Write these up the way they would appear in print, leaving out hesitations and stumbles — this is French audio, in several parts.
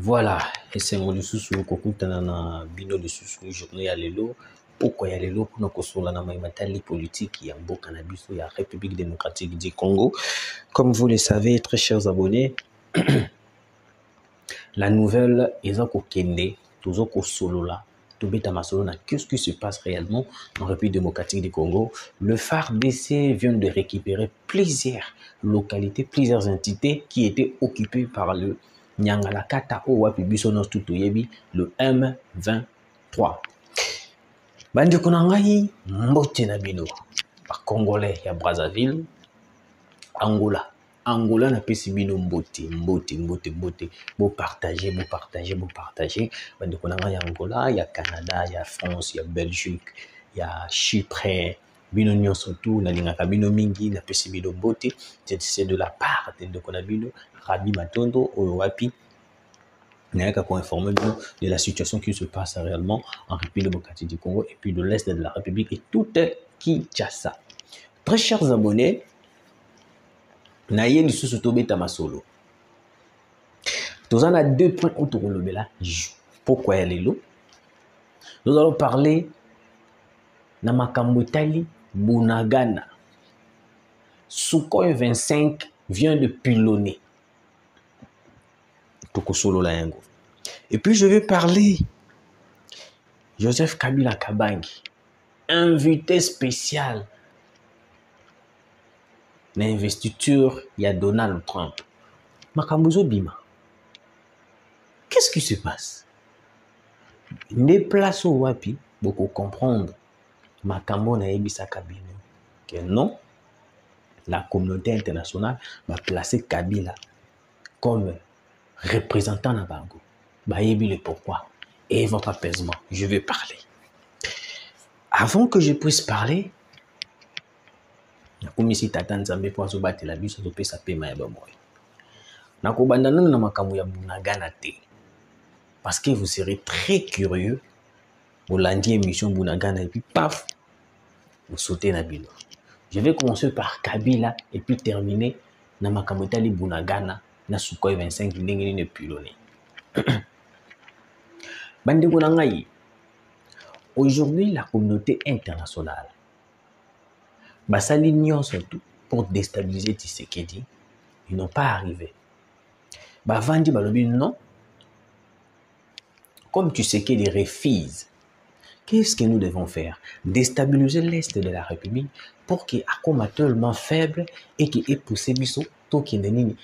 Voilà, esengo lisusu kokutana na bino lisusu journée ya lelo pokwa ya lelo kuna kosola na matali politique ya mboka na biso ya République démocratique du Congo. Comme vous le savez, très chers abonnés, la nouvelle eza kokende tozo kosolola tobeta masolo na qu'est-ce qui se passe réellement en République démocratique du Congo. Le FARDC vient de récupérer plusieurs localités, plusieurs entités qui étaient occupées par le Nyangalakata Owapi Bisonos Tutoyebi, le M23. Bandi Konangai, Mbote Nabino, par Congolais, il y a Brazzaville, Angola. Angola n'a pas si bino mbote. Vous partagez. Bandi Konangai, Angola, il y a Canada, il y a France, il y a Belgique, il y a Chypre. Bino nyon surtout, na lingaka bino mingi, na pesi bino mbote. C'est de la part de Konabino, Rabi Matondo, Owapi. N'ayaka pour informer de la situation qui se passe réellement en République démocratique du Congo et puis de l'Est de la République et tout Kinshasa. Très chers abonnés, Naye lisusu tobeta masolo. Nous en a deux points autour de l'obéla. Pourquoi y aller l'eau? Nous allons parler na makambo Itali Bunagana. Sukhoi 25 vient de pilonner. Tokosolo la yango. Et puis je vais parler Joseph Kabila Kabangi, invité spécial l'investiture, il y a Donald Trump. Makambuzo Bima. Qu'est-ce qui se passe? Les places au Wapi, beaucoup comprendre. Makambo na ebisa Kabila. Que non, la communauté internationale va placer Kabila comme représentant na bango. Ba yebi le pourquoi. Et votre apaisement. Je vais parler. Avant que je puisse parler, comme ici tata nzambe po azobate la biso to pesa pema ya bamoy. Nakobanda nanu na makambo ya Bunagana te. Parce que vous serez très curieux. Vous landiez émission Bunagana et puis paf, vous sautez na bino. Je vais commencer par Kabila et puis terminer na makambo etali Bunagana na Sukhoi 25 ndenge ne pilonné. Bandeko na ngai. Aujourd'hui la communauté internationale Basali Nyon surtout pour déstabiliser Tshisekedi, ils n'ont pas arrivé. Bavandi Balobi non. Comme Tshisekedi refuse, qu'est-ce que nous devons faire? Déstabiliser l'Est de la République pour qu'il soit tellement faible et qu'il ait poussé Bisso, tout qui est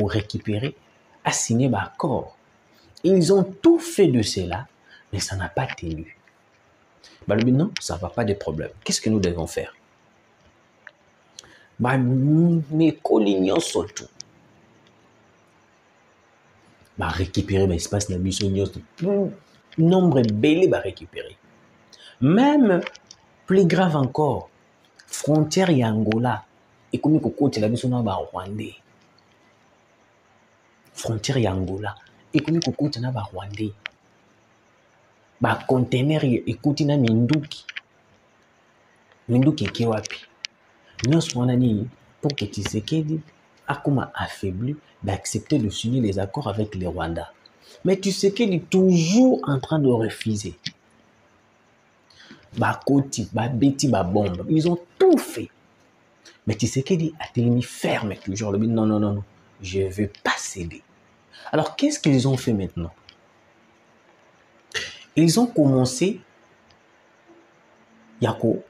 récupérer, à signer l'accord. Ils ont tout fait de cela, mais ça n'a pas tenu. Balobi non, ça ne va pas de problème. Qu'est-ce que nous devons faire? Mais collignon surtout. Récupérer l'espace na biso nombre belé va récupérer. Même plus grave encore, frontière ya Angola et comme côté la biso na ba Rwandais. Frontière ya Angola et comme côté na ba Rwandais. Ba conteneur écoute na Minduki. Minduki ke wapi? Nous sommes pour que Tshisekedi a comme affaibli d'accepter de signer les accords avec les Rwandais. Mais Tshisekedi est toujours en train de refuser. Bakoti, Babeti, Babombe, ils ont tout fait. Mais Tshisekedi a tenu ferme toujours. Non, je ne veux pas céder. Alors qu'est-ce qu'ils ont fait maintenant? Ils ont commencé Yako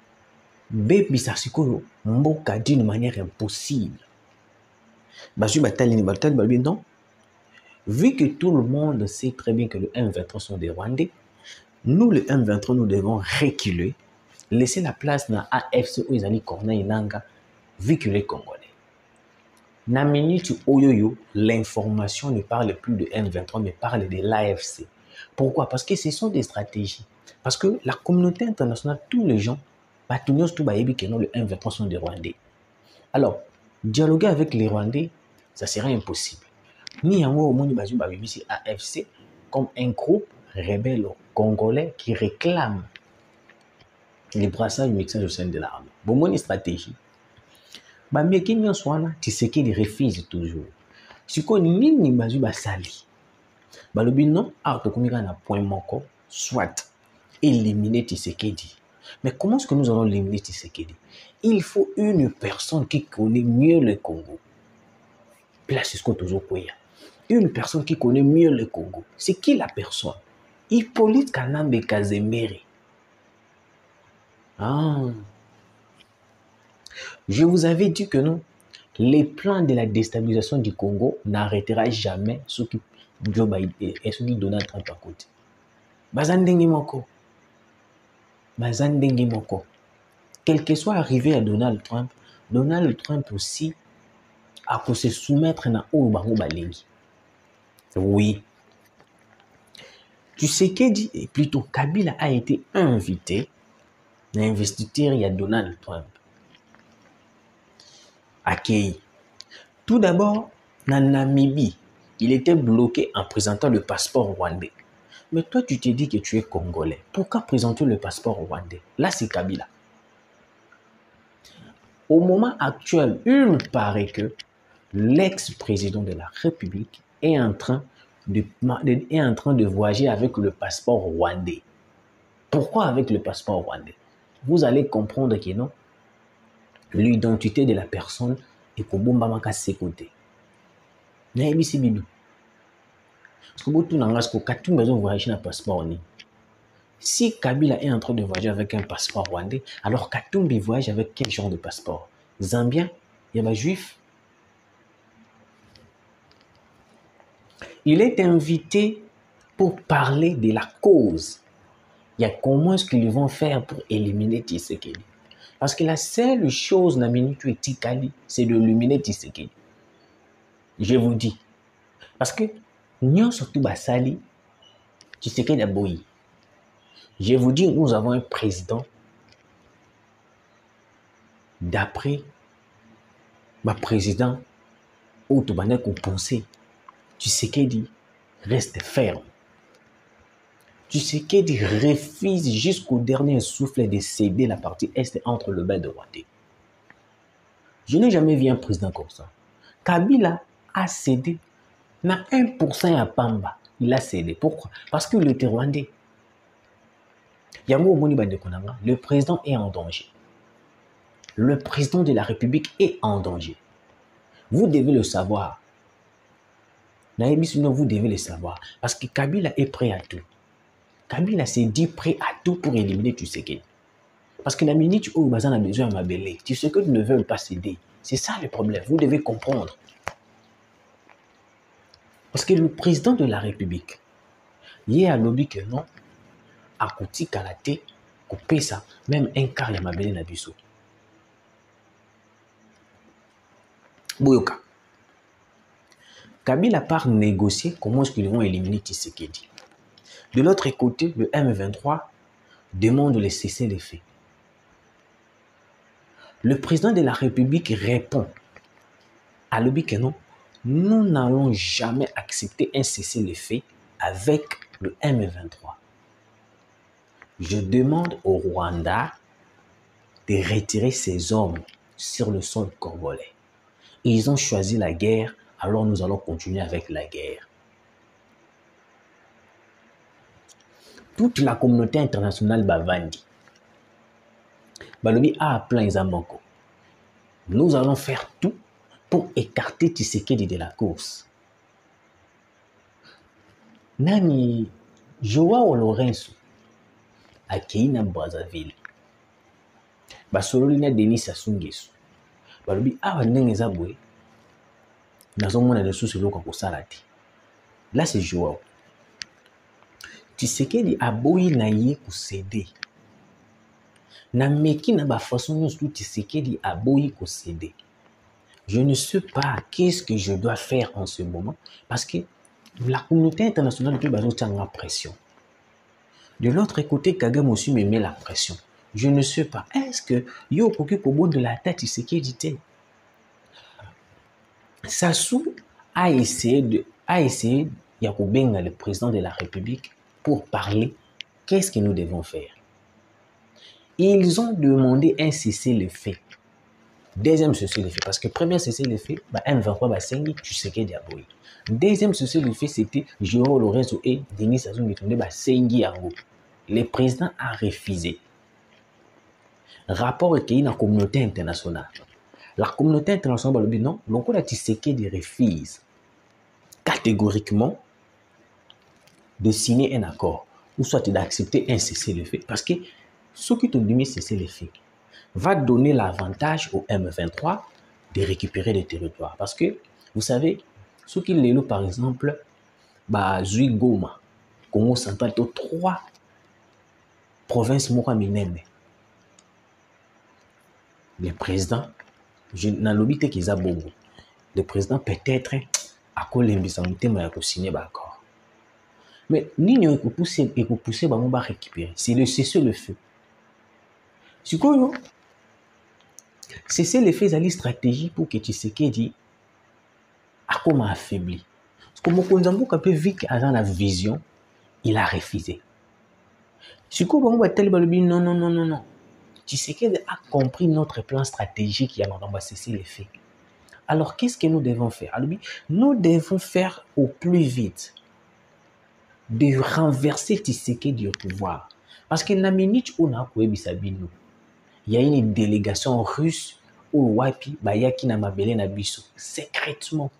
Bebisasiko Mboka d'une manière impossible. Non. Vu que tout le monde sait très bien que le M23 sont des Rwandais, nous, le M23, nous devons reculer, laisser la place dans AFC où ils ont Corneille Nanga, vu que les Congolais. Na minute Oyoyo, l'information ne parle plus de M23, mais parle de l'AFC. Pourquoi? Parce que ce sont des stratégies. Parce que la communauté internationale, tous les gens, le M23 sont des Rwandais. Alors, dialoguer avec les Rwandais, ça serait impossible. Ni en au monde ici AFC comme un groupe rebelle congolais qui réclame les brassages mixage au sein de l'armée. Bon, mon stratégie. Mais qui n'y en soit là, Tshisekedi refuse toujours. Si on n'y bazu basali, Balobi non, tokomika na point moko, soit éliminer Tshisekedi. Mais comment est-ce que nous allons éliminer Tshisekedi? Il faut une personne qui connaît mieux le Congo. Place ce que une personne qui connaît mieux le Congo. C'est qui la personne? Hippolyte Kanambe Kazemere. Je vous avais dit que non, les plans de la déstabilisation du Congo n'arrêtera jamais ce qui Joe Biden et ce qui Donald Trump à côté. Bazandenge moko. Quel que soit arrivé à Donald Trump aussi a pu se soumettre à Obango Balingi. Oui. Tshisekedi, et plutôt Kabila a été invité à l'investiture il y a Donald Trump. Accueilli. Tout d'abord, dans Namibie, il était bloqué en présentant le passeport rwandais. Mais toi, tu te dis que tu es congolais. Pourquoi présenter le passeport rwandais? Là, c'est Kabila. Au moment actuel, il paraît que l'ex-président de la République est en train de voyager avec le passeport rwandais. Pourquoi avec le passeport rwandais? Vous allez comprendre que non, l'identité de la personne est comme Bombamaka Sekote. Naïbisi Bidou. Parce que beaucoup de Katumba ont voyagé dans passeport. Si Kabila est en train de voyager avec un passeport rwandais, alors Katumbi voyage avec quel genre de passeport? Zambien? Il y a un juif? Il est invité pour parler de la cause. Il y a comment est-ce qu'ils vont faire pour éliminer Tshisekedi. Parce que la seule chose dans la minute Tikali, c'est de éliminer Tshisekedi. Je vous dis. Parce que nous surtout Basali, Tshisekedi a boyi. Je vous dis, nous avons un président d'après ma président où tu vas penser. Tshisekedi reste ferme. Tshisekedi refuse jusqu'au dernier souffle de céder la partie est entre le bas de Rwandais. Je n'ai jamais vu un président comme ça. Kabila a cédé. Na 1% à Pamba, il a cédé. Pourquoi? Parce que le Rwandais. Le président est en danger. Le président de la République est en danger. Vous devez le savoir. Vous devez le savoir. Parce que Kabila est prêt à tout. Kabila s'est dit prêt à tout pour éliminer Tshisekedi. Parce que la minute où Bazan a besoin de m'abeler, Tshisekedi ne veut pas céder. C'est ça le problème. Vous devez comprendre. Parce que le président de la République, il a lobby que non, a coûté karaté, coupé ça, même un quart de m'abeler na biso. Boyoka. Kabila part négocier comment est-ce qu'ils vont éliminer Tshisekedi. De l'autre côté, le M23 demande de les cesser les faits. Le président de la République répond à l'objet que non, nous n'allons jamais accepter un cessez-le-feu avec le M23. Je demande au Rwanda de retirer ses hommes sur le sol congolais. Ils ont choisi la guerre, alors nous allons continuer avec la guerre. Toute la communauté internationale bavandi. Balobi a appelé Zamboko. Nous allons faire tout pour écarter Tshisekedi de la course. Nani Joao Lourenço a Keina Brazzaville. Basololina Denis Sassou Nguesso. Balobi a ndenge zabwe. Nazomona de sous loko kosala te. Là c'est Joao. Tshisekedi a boyi na ye ko céder. Na meki na ba façon nyonso Tshisekedi a boyi ko céder. Je ne sais pas qu'est-ce que je dois faire en ce moment parce que la communauté internationale peut baser la pression. De l'autre côté, Kagame aussi me met la pression. Je ne sais pas. Est-ce que yo koki kobo de la tête Tshisekedi te? Sassou a essayé Yakubenga, le président de la République, pour parler. Qu'est-ce que nous devons faire? Ils ont demandé un cessez-le-feu Deuxième cessez-le-feu, parce que premier cessez-le-feu, M23 Basengi, tu sais qu'il y a Boy. Deuxième cessez-le-feu, c'était Jérôme Lorenzo et Denis Sassou Nguesso Basengi Yango. Le président a refusé. Rapport qui est dans la communauté internationale. La communauté internationale dit non, donc on a Tshisekedi refuse catégoriquement de signer un accord ou soit d'accepter un cessez-le-feu parce que ce qui te dit cessez-le-feu va donner l'avantage au M23 de récupérer des territoires. Parce que, vous savez, ce qui est par exemple, Zui Goma, Congo central, trois provinces Mouraminene. Le président, je n'ai pas dit bongo. Le président peut-être a colombisé a signé d'accord. Mais l'union est poussée à récupérer. C'est le cessez-le-feu. C'est quoi? Cessez-le-feu, c'est la stratégie pour que Tshisekedi a comme affaibli. Parce que Mokonzambo a pu vite dans la vision, il a refusé. C'est quoi? Non. Tshisekedi a compris notre plan stratégique qui a cessé les faits. Alors, qu'est-ce que nous devons faire? Alors, nous devons faire au plus vite de renverser Tshisekedi au pouvoir. Parce que na minute où il y a une délégation russe au Wapi, Bayaki na Mabele na Biso, secrètement.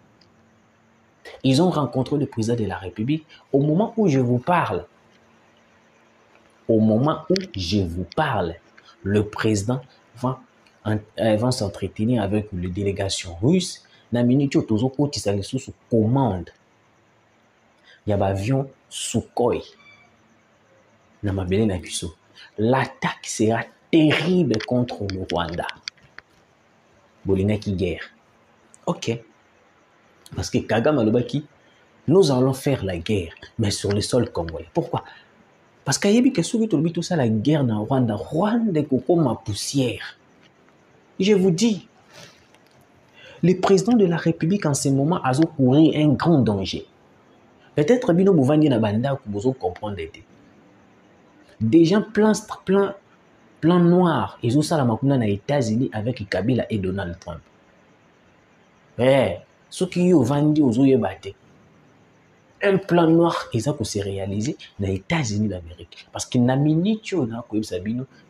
Ils ont rencontré le président de la République. Au moment où je vous parle, le président va s'entretenir avec les délégations russes. Na minute où tous les sous commande. Il y a un avion Sukhoi. Na Mabele na Biso. L'attaque sera terrible contre le Rwanda. Bolinaki guerre. Ok. Parce que Kagame Alobaki, nous allons faire la guerre, mais sur le sol congolais. Pourquoi? Parce qu'il y a tout ça, la guerre dans Rwanda. Rwanda est comme ma poussière. Je vous dis, le président de la République en ce moment a couru un grand danger. Peut-être que vous venez à Banda vous comprendre. Des gens plan noir, ils ont ça aux États-Unis avec Kabila et Donald Trump. Ce qui ont vendu aux Oyebate. Un plan noir, ils ont se réalisé dans les États-Unis d'Amérique. Parce que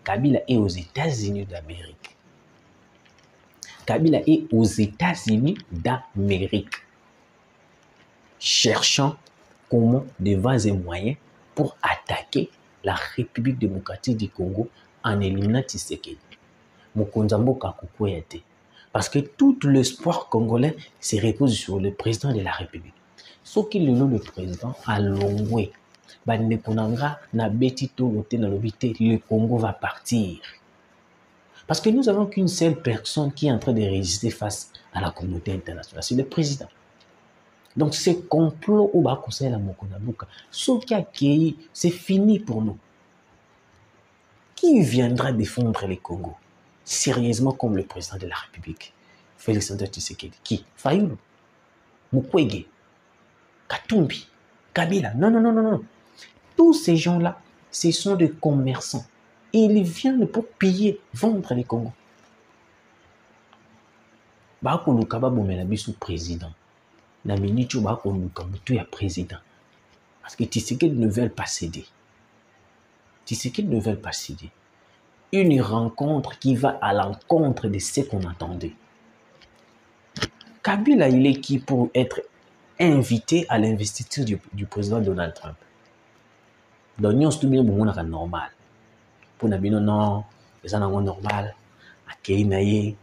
Kabila est aux États-Unis d'Amérique. Kabila est aux États-Unis d'Amérique. Cherchant comment des voies et moyens pour attaquer la République démocratique du Congo en éliminant Tshisekedi. Mokonzambo Kakukoyate. Parce que tout l'espoir congolais se repose sur le président de la République. Ce qui le président a longé. Le Congo va partir. Parce que nous n'avons qu'une seule personne qui est en train de résister face à la communauté internationale. C'est le président. Donc, ce complot au bas conseil à Mokonabuka, ce qui a accueilli, c'est fini pour nous. Qui viendra défendre le Congo sérieusement comme le président de la République? Félix Antoine Tshisekedi. Qui? Fayulu, Mukwege, Katumbi, Kabila. Non. Tous ces gens-là, ce sont des commerçants. Et ils viennent pour piller, vendre les Congo. Bakoluka bomela biso président. Na minute bakoluka mutu ya président. Parce que Tshisekedi ne veulent pas céder. Tshisekedi ne veulent pas céder. Une rencontre qui va à l'encontre de ce qu'on attendait. Kabila, il est qui pour être invité à l'investiture du président Donald Trump? Donc, nous sommes normal. Pour nous, non, les gens sont normal. Akei naye,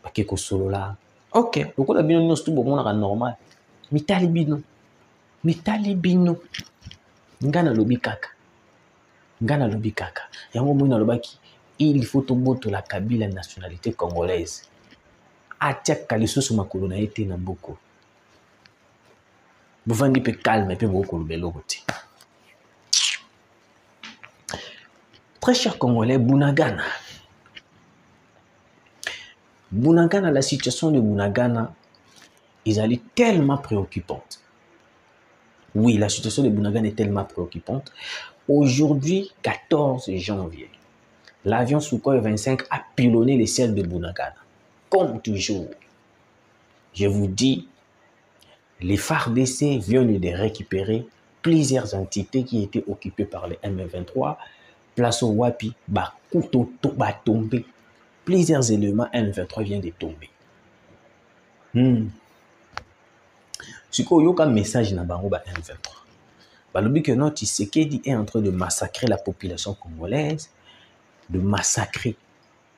bakeko solo là. Ok, donc nous sommes normal. Mitalibino. Ngana lobi kaka. Yango mouina lobaki, il faut tomboto la Kabila nationalité congolaise. Atiak kalisoso makolo na été na mboko. Buvandi pe calme pe boko lobeloti. Très cher Congolais, Bunagana, la situation de Bunagana est tellement préoccupante. Oui, la situation de Bunagana est tellement préoccupante. Aujourd'hui, 14 janvier, l'avion Sukhoi 25 a pilonné les ciels de Bunagana. comme toujours, je vous dis, les FARDC viennent de récupérer plusieurs entités qui étaient occupées par les M23. Place au Wapi, tombé. Plusieurs éléments M23 viennent de tomber. Ce qu'il y a un message dans le M23. Le but que notre Tshisekedi est en train de massacrer la population congolaise, de massacrer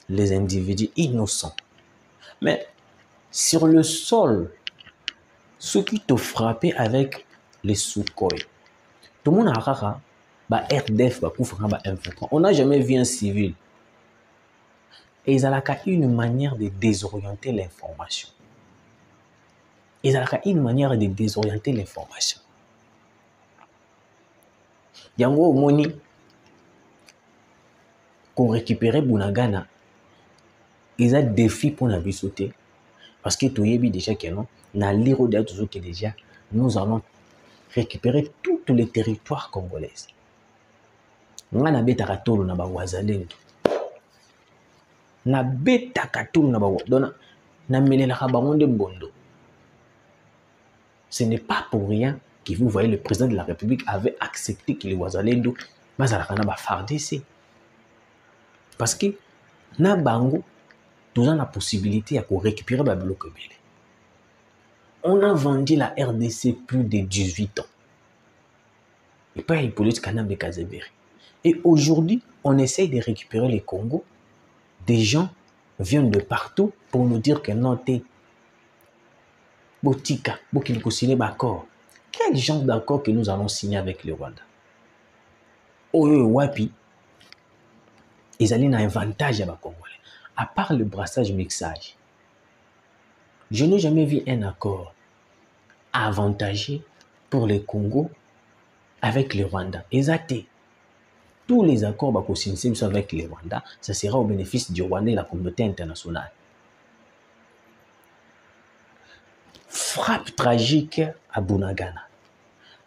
les individus innocents. Mais sur le sol, ce qui te frappait avec les Sukhoi, tout le monde a rara, RDF, M23. On n'a jamais vu un civil. Et ils ont une manière de désorienter l'information. Ils ont une manière de désorienter l'information. Yango Moni, qu'on récupérait Bunagana, ils ont des défis pour nous sauter. Parce que tu sais déjà que non, déjà, nous allons récupérer tous les territoires congolais. Nous avons des territoires na Wazalendo. Na beta katulu na bawo dona na melela kabangonde bondo. Ce n'est pas pour rien que vous voyez le président de la République avait accepté que les Wazalendo bazalaka na ba FARDC. Parce que na bango nous avons la possibilité de récupérer ba bloc belé. On a vendu la RDC plus de 18 ans. Et pas une politique de Kazeberi. Et aujourd'hui, on essaye de récupérer les Congo. Des gens viennent de partout pour nous dire que non, t'es Botika, Bokilko signé d'accord. Quel genre d'accord que nous allons signer avec le Rwanda? Oyo Wapi, ils allaient un avantage à Congolais. À part le brassage mixage, je n'ai jamais vu un accord avantagé pour le Congo avec le Rwanda. Exactement. Tous les accords avec le Rwanda, ça sera au bénéfice du Rwanda et de la communauté internationale. Frappe tragique à Bunagana.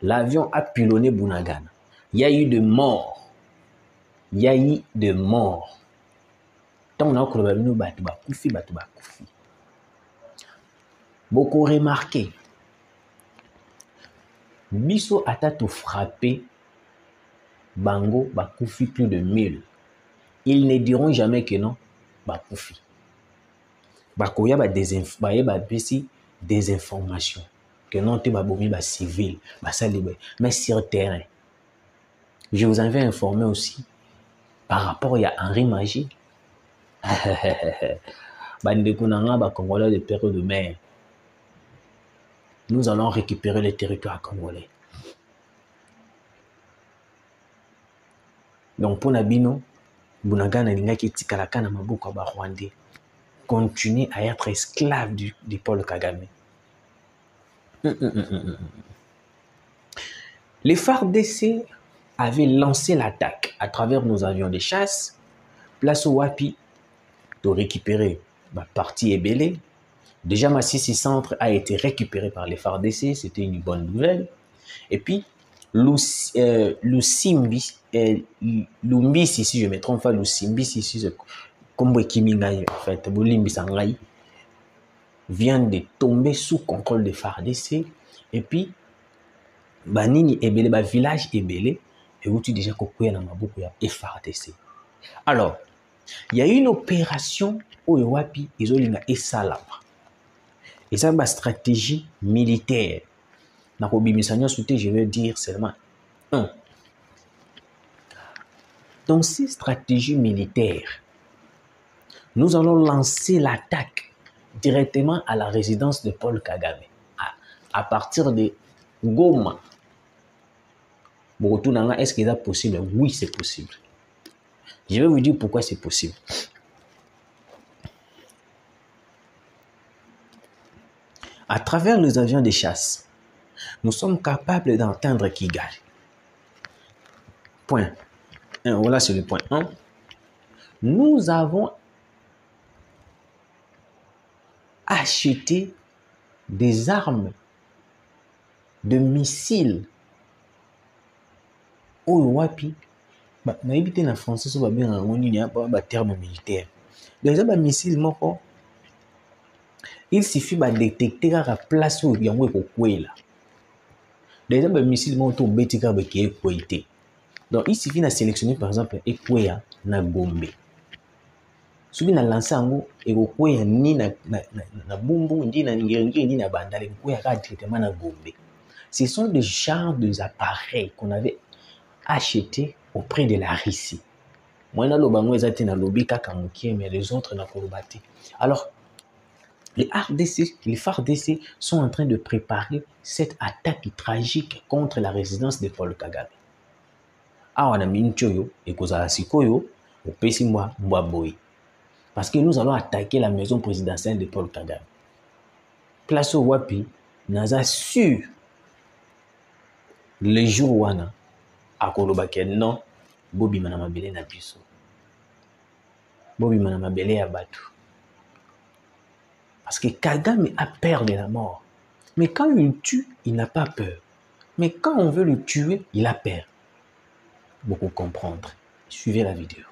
L'avion a pilonné Bunagana. Il y a eu de morts. Il y a eu de morts. Tant on a beaucoup remarqué. Biso a tout frappé. Bango bakoufi plus de 1000. Ils ne diront jamais que non, bakoufi. Bakoya des informations que non te babomi ba civil, mais sur terrain. Je vous avais informé aussi par rapport à Henri Magie. Bandekunanga ba Congolais de père de mer. Nous allons récupérer les territoires congolais. Donc pour Nabino, Bunagana Lingaki Tikalaka na Mabuka ba Rwandais continuer à être esclave du Paul Kagame. Les FARDC avaient lancé l'attaque à travers nos avions de chasse. Place au Wapi de récupérer ma partie Ebélé. Déjà Massissi Centre a été récupéré par les FARDC, c'était une bonne nouvelle. Et puis Lusimbisi, si je me trompe pas, Lusimbisi, si comme Kimingaï, en fait, Bolimbisangaï, vient de tomber sous contrôle des FARDC. Et puis, Banini Ebele, village Ebele, et où tu déjà coupé dans ma boucle, il y a FARDC. Alors, il y a une opération au Wapi, ils ont et Salama. Et ça, ma stratégie militaire. Dans je veux dire seulement un. Dans ces stratégies militaires, nous allons lancer l'attaque directement à la résidence de Paul Kagame, à partir de Goma. Est-ce que c'est possible? Oui, c'est possible. Je vais vous dire pourquoi c'est possible. À travers les avions de chasse, nous sommes capables d'entendre Kigali. Point 1. Voilà, c'est le point 1. Nous avons acheté des armes, de missiles au Wapi. On a évité en français, on va bien en terme militaire. Les missiles, Il suffit de détecter la place où il y a un peu. Déjà, les missiles vont tomber qui est coïté. Donc, il suffit de sélectionner par exemple Ekwea na Gombe. Si vous avez lancé un mot, Ekwea ni na Bumbu, ni na Ngeringi, ni na Bandale, Ekwea directement na Gombe. Ce sont des genres d'appareils qu'on avait achetés auprès de la Russie. Moi, na lobango ezati na lobi kaka mukie, mais les autres na kolobati. Alors, les FARDC sont en train de préparer cette attaque tragique contre la résidence de Paul Kagame. Awa na minchoyo ekozala sikoyo opesi mwa boy. Parce que nous allons attaquer la maison présidentielle de Paul Kagame. Place au wapi, naza sûr le jour wana akolobake non bobi mana mabele na biso. Bobi mana mabele ya batu. Parce que Kagame a peur de la mort. Mais quand il tue, il n'a pas peur. Mais quand on veut le tuer, il a peur. Beaucoup comprendre. Suivez la vidéo.